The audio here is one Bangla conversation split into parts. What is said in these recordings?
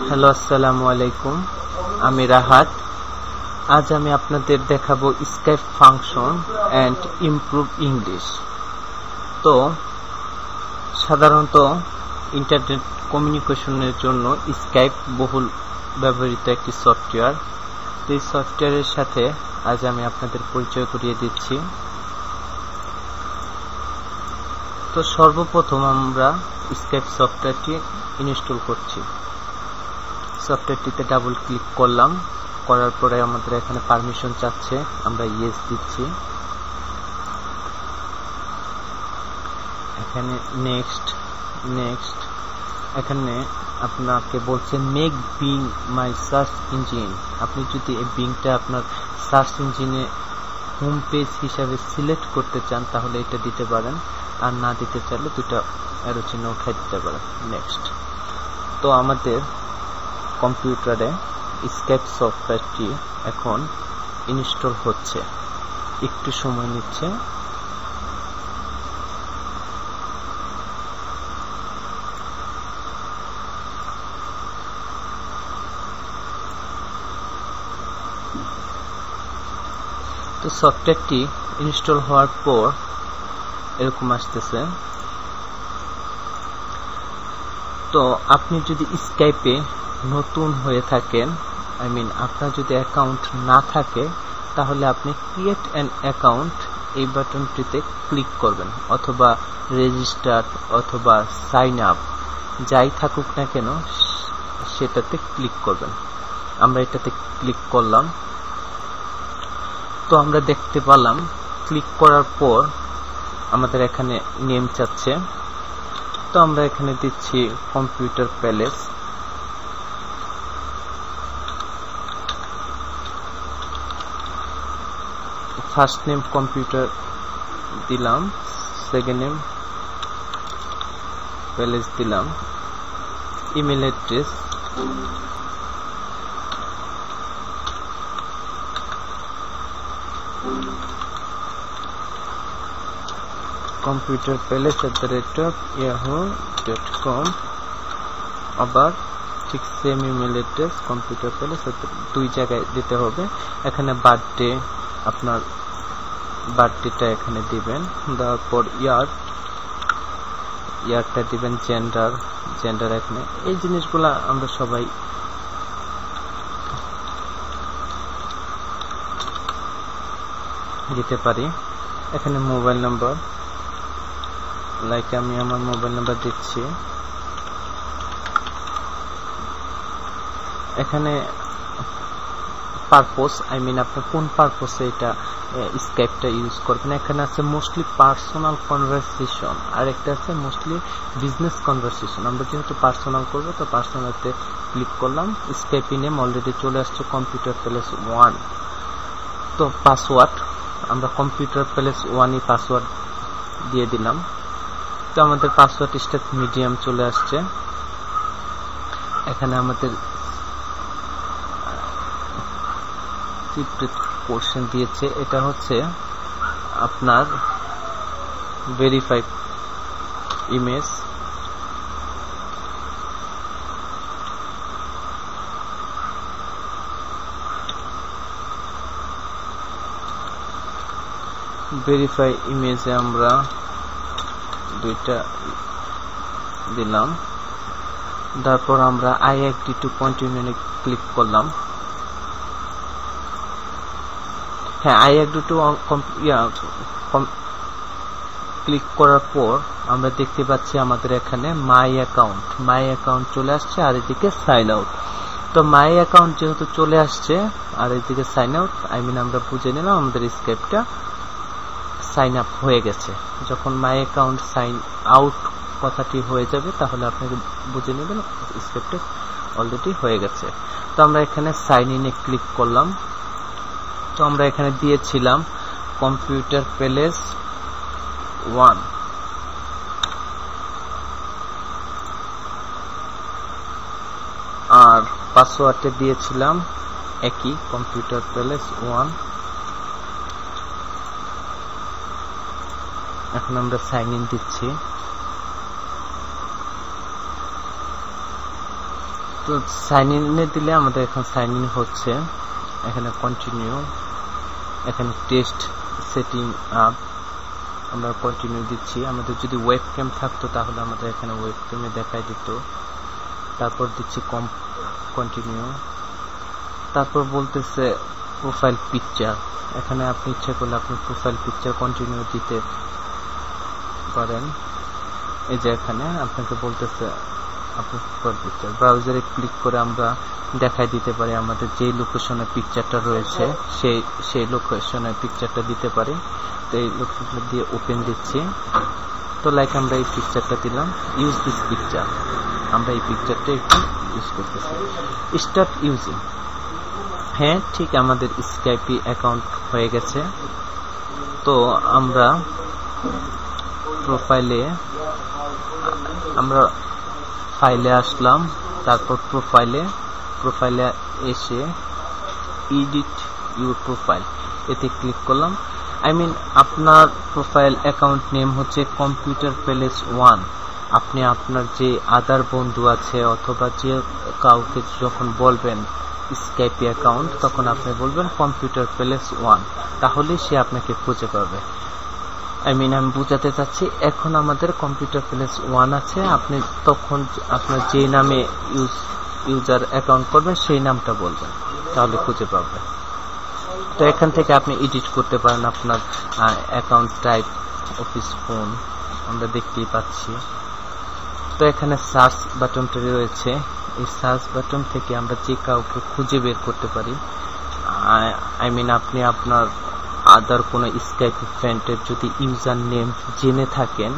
হ্যালো, আসসালামু আলাইকুম। আমি রাহাত। আজ আমি আপনাদের দেখাবো Skype function and improve English. তো সাধারণত ইন্টারনেট কমিউনিকেশনের জন্য স্কাইপ বহুল ব্যবহৃত একটি সফটওয়্যার। এই সফটওয়্যারের সাথে আজ আমি আপনাদের পরিচয় করিয়ে দিচ্ছি। তো সর্বপ্রথম আমরা স্কাইপ সফটওয়্যারটি ইনস্টল করছি। সফটওয়্যারটিতে ডাবল ক্লিক করলাম, করার পরে আমাদের এখানে পারমিশন চাচ্ছে, আমরা ইয়েস দিচ্ছি। এখানে নেক্সট এখানে আপনাকে বলছে মেক বিং মাই সার্চ ইঞ্জিন। আপনি যদি এই বিংটা আপনার সার্চ ইঞ্জিনে হোম পেজ হিসাবে সিলেক্ট করতে চান তাহলে এটা দিতে পারেন, আর না দিতে চাইলে দুটো অ্যারো চিহ্ন উঠাই দিতে পারেন। নেক্সট। তো আমাদের কম্পিউটারে স্কাইপ সফটওয়্যারটি এখন ইনস্টল হচ্ছে, একটু সময় নিচ্ছে। তো সফটওয়্যারটি ইনস্টল হওয়ার পর এরকম আসতেছে। তো আপনি যদি স্কাইপে নতুন হয়ে থাকেন, আপনার যদি অ্যাকাউন্ট না থাকে, তাহলে আপনি ক্রিয়েট অ্যান অ্যাকাউন্ট এই বাটনটিতে ক্লিক করবেন, অথবা রেজিস্টার অথবা সাইন আপ যাই থাকুক না কেন সেটাতে ক্লিক করবেন। আমরা এটাতে ক্লিক করলাম। তো আমরা দেখতে পেলাম ক্লিক করার পর আমাদের এখানে নেম চাচ্ছে। তো আমরা এখানে দিচ্ছি computer palace. First name computer দিলাম, সেকেন্ড নেম প্যালেস দিলাম। Email address computerpalace@yahoo.com। আবার ঠিক same email address computer palace, দুই জায়গায় দিতে হবে। এখানে বার্থডে, আপনার বার্থডেটা এখানে দিবেন, তারপর ইয়ারটা দিবেন, জেন্ডার এখানে। এই জিনিসগুলা আমরা সবাই দিতে পারি। এখানে মোবাইল নাম্বার, আমি আমার মোবাইল নাম্বার দিচ্ছি। এখানে পারপোজ, আপনি কোন পারপোজে এটা স্কাইপটা ইউজ করবেন। এখানে আছে মোস্টলি পার্সোনাল কনভারসেশন, আর একটা আছে মোস্টলি বিজনেস কনভারসেশন। আমরা যেহেতু পার্সোনাল করবো তো পার্সোনালতে ক্লিক করলাম। স্কাইপ নেম অলরেডি চলে আসছে কম্পিউটার প্যালেস 1। তো পাসওয়ার্ড আমরা কম্পিউটার প্যালেস 1ই পাসওয়ার্ড দিয়ে দিলাম। তো আমাদের পাসওয়ার্ড স্টেপ মিডিয়াম চলে আসছে। এখানে আমাদের সিক্রেট পোরশন দিয়েছে, এটা হচ্ছে আপনার ভেরিফাইড ইমেজ। ভেরিফাই ইমেজে আমরা দুইটা দিলাম। তারপর আমরা I agree to continue click করলাম। আই এগ্রি টু ক্লিক করার পর আমরা দেখতে পাচ্ছি আমাদের এখানে মাই অ্যাকাউন্ট চলে আসছে, আর এদিকে সাইন আউট। তো মাই অ্যাকাউন্ট যেহেতু চলে আসছে আর এদিকে সাইন আউট, আমরা বুঝে নিলাম আমাদের স্কাইপটা সাইন আপ হয়ে গেছে। যখন মাই অ্যাকাউন্ট সাইন আউট কথাটি হয়ে যাবে তাহলে আপনাকে বুঝে নেবেন স্ক্রিপ্টে অলরেডি হয়ে গেছে। তো আমরা এখানে সাইন ইনে ক্লিক করলাম। তো আমরা এখানে দিয়েছিলাম কম্পিউটার প্যালেস 1, আর পাসওয়ার্ডে দিয়েছিলাম একই কম্পিউটার প্যালেস 1। এখন আমরা সাইন ইন দিচ্ছি। তো সাইন ইনে দিলে আমাদের এখন সাইন ইন হচ্ছে। এখানে কন্টিনিউ, এখানে টেস্ট সেটিং আপ, আমরা কন্টিনিউ দিচ্ছি। আমাদের যদি ওয়েবক্যাম থাকতো তাহলে আমাদের এখানে ওয়েবক্যামে দেখাই দিত। তারপর দিচ্ছি কন্টিনিউ। তারপর বলতেছে প্রোফাইল পিকচার। এখানে আপনি ইচ্ছা করলে আপনি প্রোফাইল পিকচার কন্টিনিউ দিতে পারেন। এই যে এখানে আপনাকে বলতেছে আপনার প্রোফাইল পিকচার। ব্রাউজারে ক্লিক করে আমরা দেখাই দিতে পারি আমাদের যে লোকেশনে পিকচারটা রয়েছে সেই লোকেশনে পিকচারটা দিতে পারি। তো এই লোকেশন দিয়ে ওপেন দিচ্ছি। তো লাইক আমরা এই পিকচারটা দিলাম, ইউজ দিস পিকচার। আমরা এই পিকচারটা একটু ইউজ করতেছি। Start using. হ্যাঁ, ঠিক আমাদের স্কাইপি অ্যাকাউন্ট হয়ে গেছে। তো আমরা প্রোফাইলে আমরা ফাইলে আসলাম। তারপর প্রোফাইলে এসে এডিট ইউর প্রোফাইল এতে ক্লিক করলাম। আপনার প্রোফাইল অ্যাকাউন্ট নেম হচ্ছে কম্পিউটার প্যালেস 1। আপনি আপনার যে আদার বন্ধু আছে অথবা যে কাউকে যখন বলবেন স্কাইপি অ্যাকাউন্ট, তখন আপনি বলবেন কম্পিউটার প্যালেস 1, তাহলে সে আপনাকে খুঁজে পাবে। আমি বুঝাতে চাচ্ছি, এখন আমাদের কম্পিউটার প্যালেস 1 আছে। আপনি তখন আপনার যে নামে ইউজার অ্যাকাউন্ট করবেন সেই নামটা বলবেন, তাহলে খুঁজে পাবে। তো এখান থেকে আপনি এডিট করতে পারেন আপনার অ্যাকাউন্ট টাইপ, অফিস ফোন আমরা দেখতেই পাচ্ছি। তো এখানে সার্চ বাটনটা রয়েছে। এই সার্চ বাটন থেকে আমরা যে কাউকে খুঁজে বের করতে পারি। আপনি আপনার আদার কোনো স্কাইপি ফ্রেন্ডের যদি ইউজার নেম জেনে থাকেন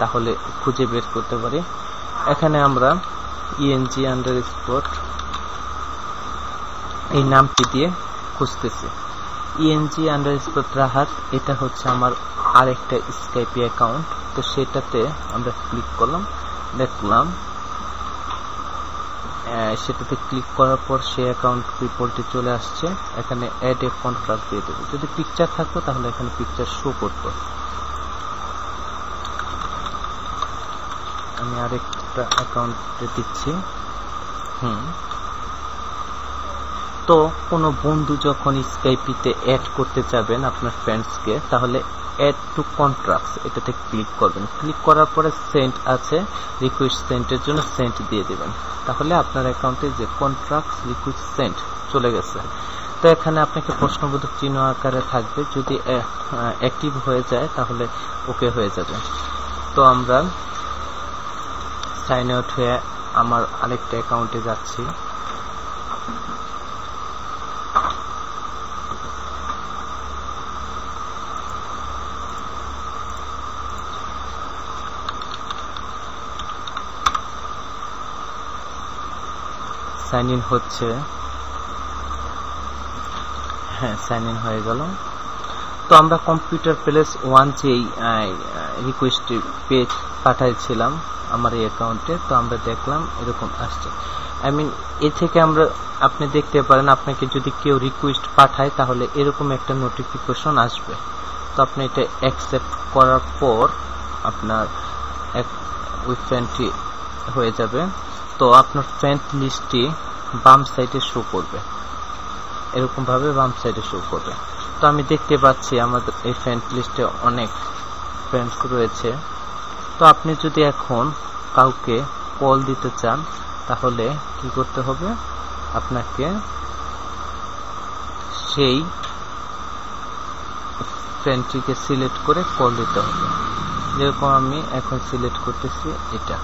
তাহলে খুঁজে বের করতে পারি। এখানে আমরা ENG_ এই নামটি দিয়ে খুঁজতেছি। ENG_ রাহাত, এটা হচ্ছে আমার আরেকটা স্কাইপি অ্যাকাউন্ট। তো সেটাতে আমরা ক্লিক করলাম, দেখলাম সেটাতে ক্লিক করার পর সে অ্যাকাউন্ট রিপোর্টে চলে আসছে। এখানে অ্যাড এ কন্ট্রাক্ট দিয়ে দেবো। যদি পিকচার থাকতো তাহলে এখানে পিকচার শো করতো। আমি আরেকটা অ্যাকাউন্টে দিচ্ছি। তো কোনো বন্ধু যখন স্কাইপিতে অ্যাড করতে যাবেন আপনার ফ্রেন্ডসকে, তাহলে অ্যাড টু কন্ট্রাক্টস এটাতে ক্লিক করবেন। ক্লিক করার পরে সেন্ড আছে, রিকোয়েস্ট সেন্ডের জন্য সেন্ড দিয়ে দেবেন। তাহলে আপনার অ্যাকাউন্টে যে কন্ট্রাক্টস রিকোয়েস্ট সেন্ড চলে গেছে। তো এখানে আপনাকে প্রশ্নবোধক চিহ্ন আকারে থাকবে, যদি অ্যাক্টিভ হয়ে যায় তাহলে ওকে হয়ে যাবে। তো আমরা সাইন আউট হয়ে আমার আরেকটা অ্যাকাউন্টে যাচ্ছি। সাইন ইন হচ্ছে। হ্যাঁ, সাইন ইন হয়ে গেল। তো আমরা কম্পিউটার প্যালেস 1 যেই রিকোয়েস্ট পেজ পাঠাইছিলাম আমার এই অ্যাকাউন্টে, তো আমরা দেখলাম এরকম আসছে। এ থেকে আপনি দেখতে পারেন আপনাকে যদি কেউ রিকোয়েস্ট পাঠায় তাহলে এরকম একটা নোটিফিকেশন আসবে। তো আপনি এটা অ্যাকসেপ্ট করার পর আপনার ওই ফ্রেন্ডটি হয়ে যাবে। তো আপনার ফ্রেন্ড লিস্টটি বাম সাইডে শো করবে, এরকম ভাবে বাম সাইডে শো করবে। তো আমি দেখতে পাচ্ছি আমাদের এই ফ্রেন্ড লিস্টে অনেক ফ্রেন্ডস রয়েছে। তো আপনি যদি এখন কাউকে কল দিতে চান তাহলে কি করতে হবে, আপনাকে সেই ফ্রেন্ডটিকে সিলেক্ট করে কল দিতে হবে। যেরকম আমি এখন সিলেক্ট করতেছি, এটা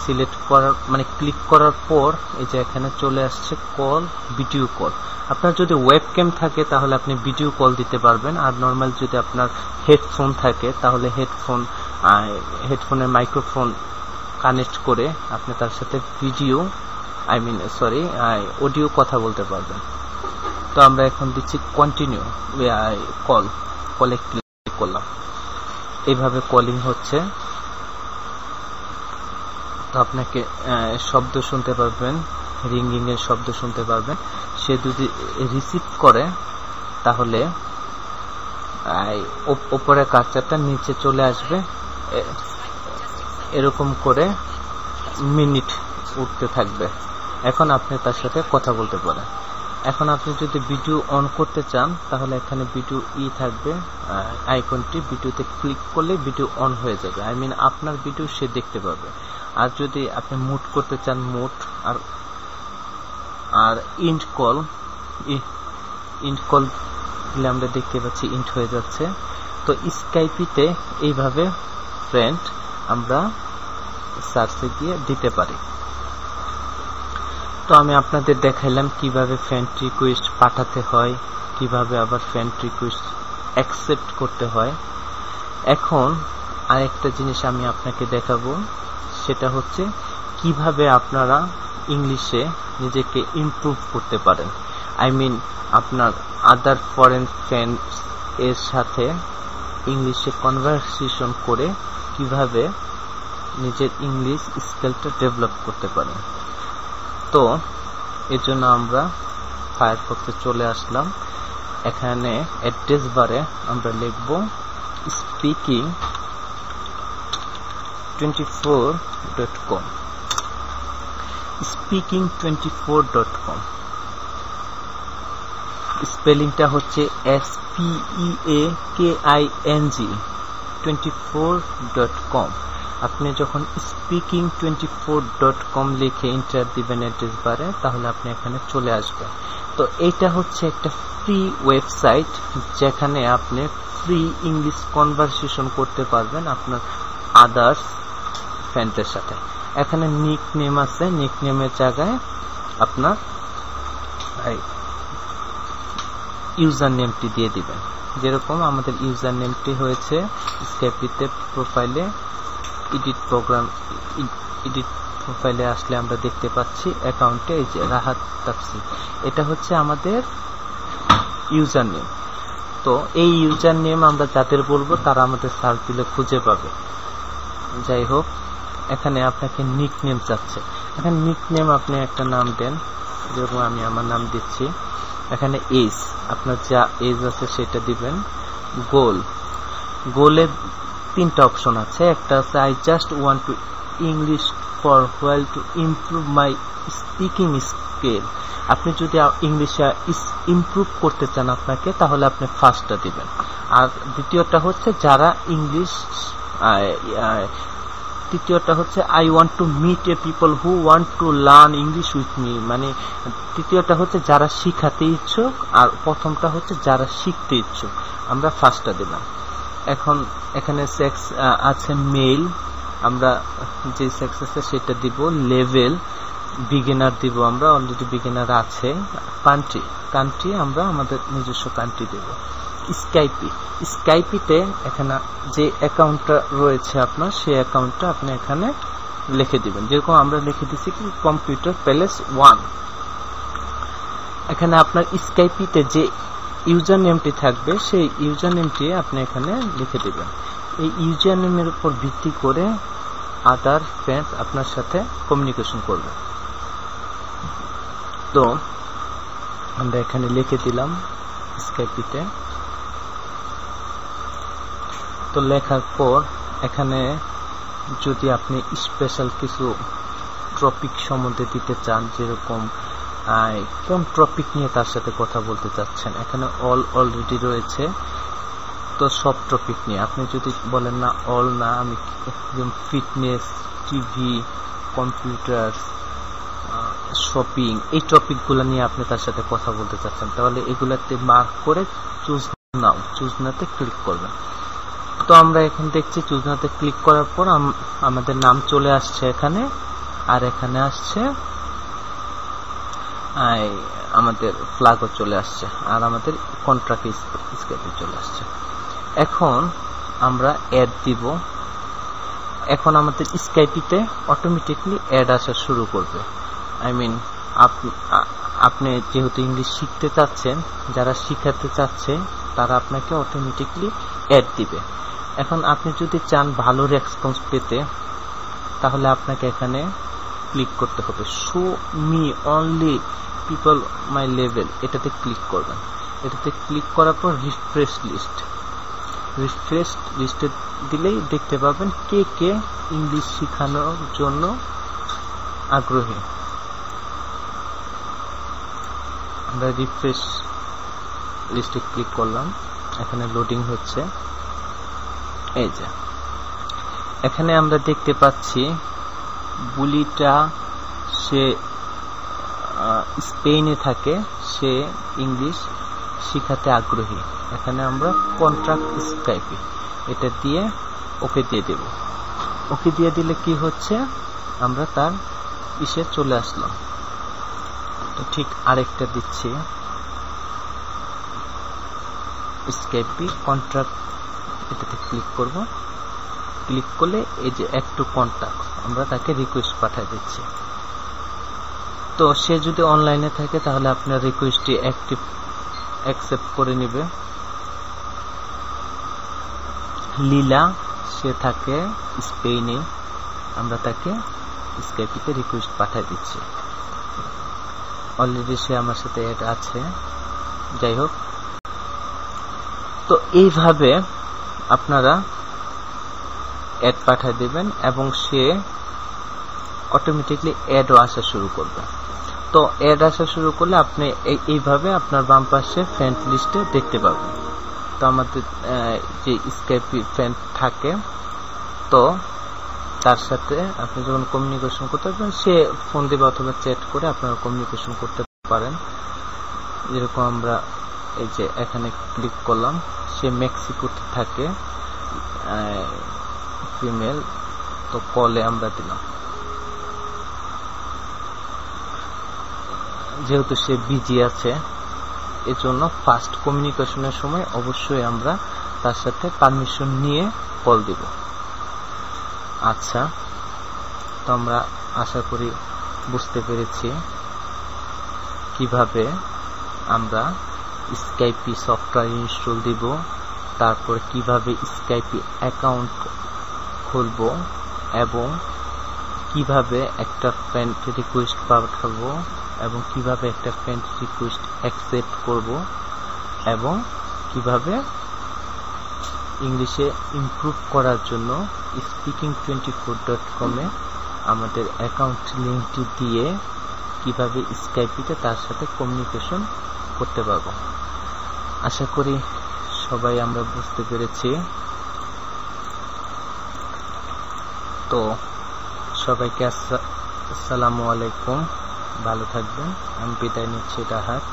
সিলেক্ট করার ক্লিক করার পর এই যে এখানে চলে আসছে কল, ভিডিও কল। আপনার যদি ওয়েবক্যাম থাকে তাহলে আপনি ভিডিও কল দিতে পারবেন, আর নর্মাল যদি আপনার হেডফোন থাকে তাহলে হেডফোনের মাইক্রোফোন কানেক্ট করে আপনি তার সাথে অডিও কথা বলতে পারবেন। তো আমরা এখন দিচ্ছি কন্টিনিউ কলে ক্লিক করলাম। এইভাবে কলিং হচ্ছে। তো আপনাকে শব্দ শুনতে পারবেন, রিংগিং এর শব্দ শুনতে পারবেন। সে যদি রিসিভ করে তাহলে উপরে কার্সারটা নিচে চলে আসবে, এরকম করে মিনিট উঠতে থাকবে। এখন আপনি তার সাথে কথা বলতে পারেন। এখন আপনি যদি ভিডিও অন করতে চান তাহলে এখানে ভিডিও থাকবে আইকনটি, ভিডিওতে ক্লিক করলে ভিডিও অন হয়ে যাবে, আই মিন আপনার ভিডিও সে দেখতে পাবে। আর যদি আপনি মুট করতে চান মুট, আর ইন্ড কল দিলে আমরা দেখতে পাচ্ছি ইন্ড হয়ে যাচ্ছে। তো স্কাইপিতে এইভাবে ফ্রেন্ড আমরা সার্চে গিয়ে দিতে পারি। তো আমি আপনাদের দেখাইলাম কিভাবে ফ্রেন্ড রিকোয়েস্ট পাঠাতে হয়, কিভাবে আবার ফ্রেন্ড রিকোয়েস্ট অ্যাকসেপ্ট করতে হয়। এখন আরেকটা জিনিস আমি আপনাকে দেখাবো, সেটা হচ্ছে কিভাবে আপনারা ইংলিশে নিজেকে ইমপ্রুভ করতে পারেন। আই মিন আপনার আদার ফরেন ফ্রেন্ডস এর সাথে ইংলিশে কনভারসেশন করে কিভাবে নিজের ইংলিশ স্কিলটা ডেভেলপ করতে পারেন। তো এর জন্য আমরা ফায়ারফক্সে চলে আসলাম। এখানে অ্যাড্রেস বারে আমরা লিখব speaking24.com, speaking24.com। স্পেলিংটা হচ্ছে SPEAKING 24.com। আপনি যখন speaking24.com লিখে এন্টার দিবেন অ্যাড্রেস বারে, তাহলে আপনি এখানে চলে আসবেন। তো এটা হচ্ছে একটা ফ্রি ওয়েবসাইট যেখানে আপনি ফ্রি ইংলিশ কনভারসেশন করতে পারবেন আপনার আদার্স ফ্রেন্ডের সাথে। এখানে নিকনেম আছে, নিকনেমের জায়গায় আপনার ইউজার নেমটি দিয়ে দিবেন। যেরকম আমাদের ইউজার নেমটি হয়েছে স্কাইপিতে প্রোফাইলে এডিট প্রোফাইলে আসলে আমরা দেখতে পাচ্ছি অ্যাকাউন্টে এই যে রাহাত তাফসীর, এটা হচ্ছে আমাদের ইউজার নেম। তো এই ইউজার নেম আমরা যাদের বলবো তারা আমাদের সার্চ দিলে খুঁজে পাবে। যাই হোক, এখানে আপনাকে নিকনেম চাচ্ছে। এখানে নিকনেম আপনি একটা নাম দেন, যেরকম আমি আমার নাম দিচ্ছি। এখানে এজ, আপনার যা এজ আছে সেটা দিবেন। গোলে তিনটা অপশন আছে। একটা আছে I just want to English for while to improve my speaking skill. আপনি যদি ইংলিশে ইমপ্রুভ করতে চান আপনাকে, তাহলে আপনি ফার্স্টটা দিবেন। আর দ্বিতীয়টা হচ্ছে যারা ইংলিশ, তৃতীয়টা হচ্ছে I want to meet a people who want to learn English with me, মানে তৃতীয়টা হচ্ছে যারা শিখাতে ইচ্ছুক, আর প্রথমটা হচ্ছে যারা শিখতে ইচ্ছুক। আমরা ফার্স্টটা দিলাম। এখন এখানে সেক্স আছে মেল, আমরা যে সেক্স আছে সেটা দিব। লেভেল বিগিনার দিব, আমরা অলরেডি বিগিনার আছে। কান্ট্রি আমরা আমাদের নিজস্ব কান্ট্রি দেব। স্কাইপিতে এখানে যে অ্যাকাউন্টটা রয়েছে আপনার, সেই অ্যাকাউন্টটা আপনি এখানে লিখে দিবেন। যেরকম আমরা লিখে দিচ্ছি কি কম্পিউটার প্যালেস 1। এখানে আপনার স্কাইপিতে যে ইউজার নেমটি থাকবে সেই ইউজার নেমটি আপনি এখানে লিখে দিবেন। এই ইউজার নেমের উপর ভিত্তি করে আদার ফ্রেন্ডস আপনার সাথে কমিউনিকেশন করবে। তো আমরা এখানে লিখে দিলাম স্কাইপিতে। তো লেখার পর এখানে যদি আপনি স্পেশাল কিছু টপিক সম্বন্ধে দিতে চান, যেরকম কোন টপিক নিয়ে তার সাথে কথা বলতে চাচ্ছেন, এখানে অলরেডি রয়েছে। তো সব টপিক নিয়ে আপনি যদি বলেন না অল না, আমি ফিটনেস, টিভি, কম্পিউটার, শপিং, এই টপিকগুলো নিয়ে আপনি তার সাথে কথা বলতে চাচ্ছেন, তাহলে এগুলাতে মার্ক করে চুজ নাওতে ক্লিক করবেন। তো আমরা এখন দেখছি চুজ নাওতে ক্লিক করার পর আমাদের নাম চলে আসছে এখানে, আর এখানে আসছে আমাদের ফ্ল্যাগও চলে আসছে, আর আমাদের কন্ট্রাক্ট স্কেপে চলে আসছে। এখন আমরা অ্যাড দিব। এখন আমাদের স্কাইপিতে অটোমেটিকলি অ্যাড আসা শুরু করবে। আই মিন আপনি যেহেতু ইংলিশ শিখতে চাচ্ছেন, যারা শিখাতে চাচ্ছে তারা আপনাকে অটোমেটিকলি অ্যাড দিবে। এখন আপনি যদি চান ভালো রেসপন্স পেতে, তাহলে আপনাকে এখানে ক্লিক করতে হবে। Show me only people my level, এটাতে ক্লিক করবেন। এটাতে ক্লিক করার পর রিফ্রেশ লিস্টে দিলেই দেখতে পাবেন কে কে ইংলিশ শেখানোর জন্য আগ্রহী। আমরা রিফ্রেশ লিস্টে ক্লিক করলাম, এখানে লোডিং হচ্ছে। এই যে এখানে আমরা দেখতে পাচ্ছি বুলিটা সে স্পেনে থাকে, সে ইংলিশ শিখাতে আগ্রহী। এখানে আমরা কন্ট্রাক্ট স্কাইপে এটা দিয়ে ওকে দিয়ে দেব। ওকে দিয়ে দিলে কি হচ্ছে, আমরা তার ইসে চলে আসলাম। তো ঠিক আরেকটা দিচ্ছি, স্কাইপে কন্ট্রাক্ট, এটাতে ক্লিক করব। ক্লিক করলে এই যে একটু কন্ট্যাক্ট, আমরা তাকে রিকোয়েস্ট পাঠিয়ে দিচ্ছি। তো সে যদি অনলাইনে থাকে তাহলে আপনার রিকোয়েস্টটি অ্যাকসেপ্ট করে নেবে। লীলা, সে থাকে স্পেনে, আমরা তাকে স্কাইপে রিকোয়েস্ট পাঠিয়ে দিচ্ছি। অলরেডি সে আমার সাথে অ্যাড আছে। যাই হোক, তো এইভাবে আপনারা অ্যাড পাঠিয়ে দেবেন এবং সে অটোমেটিকলি অ্যাডও আসা শুরু করবে। তো অ্যাড আসা শুরু করলে আপনি এইভাবে আপনার বাম পাশে ফ্রেন্ড লিস্টে দেখতে পাবেন। তো আমাদের যে স্কাইপ ফ্রেন্ড থাকে, তো তার সাথে আপনি যখন কমিউনিকেশন করতে পারবেন, সে ফোন দেবে অথবা চ্যাট করে আপনারা কমিউনিকেশন করতে পারেন। যেরকম আমরা এই যে এখানে ক্লিক করলাম, সে মেক্সিকোতে থাকে, ফিমেল, তো কলে আমরা দিলাম। যেহেতু সে বিজি আছে, এজন্য ফার্স্ট কমিউনিকেশনের সময় অবশ্যই আমরা তার সাথে পারমিশন নিয়ে কল দিব। আচ্ছা, তো আমরা আশা করি বুঝতে পেরেছি কিভাবে আমরা স্কাইপি সফটওয়্যার ইনস্টল দিব, তারপর কিভাবে স্কাইপি অ্যাকাউন্ট খুলব এবং কিভাবে একটা ফ্রেন্ড রিকোয়েস্ট পাঠাবো এবং কিভাবে একটা ফ্রেন্ড রিকোয়েস্ট অ্যাকসেপ্ট করব এবং কিভাবে ইংলিশে ইমপ্রুভ করার জন্য speaking24.com এ আমাদের অ্যাকাউন্ট লিঙ্কটি দিয়ে কিভাবে স্কাইপিতে তার সাথে কমিউনিকেশন করতে পারবো। আশা করি সবাই আমরা বুঝতে পেরেছি। তো সবাইকে আসসালামু আলাইকুম, ভালো থাকবেন। আমি বিদায় নিচ্ছি। রাহাত।